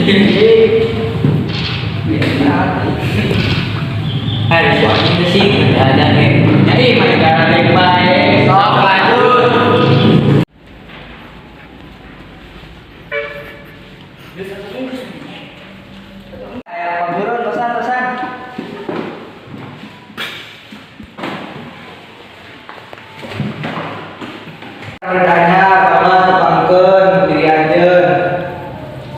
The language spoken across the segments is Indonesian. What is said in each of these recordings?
Hari suami itu sih ada nih. Jadi mereka ada yang baik. Sok lanjut. Ayo turun pesan. Bertanya Bapak tepangkeun diri ajeun.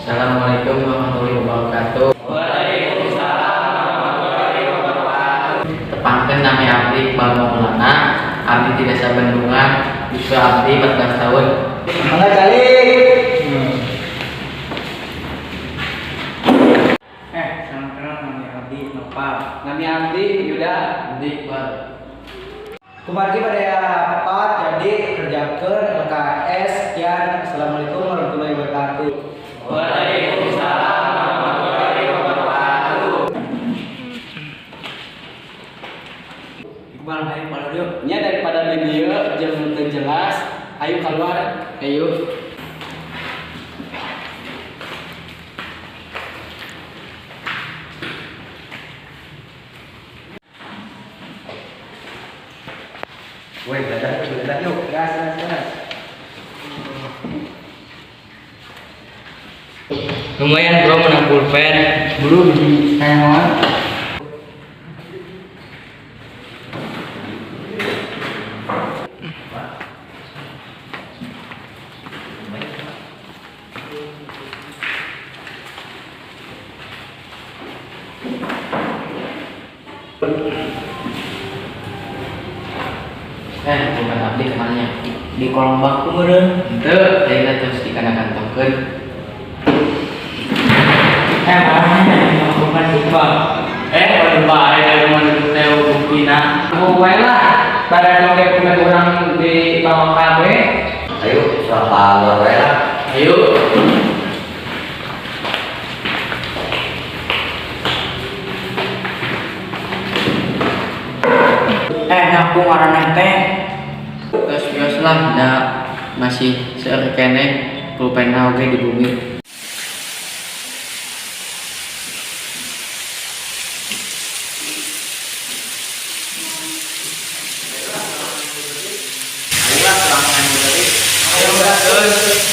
Assalamualaikum warahmatullahi wabarakatuh. Waalaikumsalam warahmatullahi wabarakatuh. Tepangkeun nami abdi Iqbal Maulana. Abdi di Desa Bendungan. Usia abdi 14 tahun. Mangga calik. Salam kenal nami abdi Nopal. Nami abdi Yuda. Abdi Iqbal. Kumargi pada dapat jadi kerjakeun LKS. Sekian. Assalamualaikum warahmatullahi wabarakatuh. Waalaikumsalam warahmatullahi wabarakatuh. Iqbal ayo keluar yuk. Nya daripada video jeung teu jelas, ayo keluar. Ayo. Woi, belajar yuk. Gas. Lumayan bro menang pulpen. Buru di sayangan. Bukan abdi kemana? Di kolong baku meureun. Henteu, teh terus dikana-kantongkeun. Mana bukan Iqbal. Waduh bae dari mana teu buktina. Aku wae lah. Badan oge punya urang di bawah kabeh. Ayo, siapa luar ya? Ayo. Ngaku ngaranna teh. Terus bios lah, masih seueur keneh pulpenna oge di bumi. Ayo berangkat.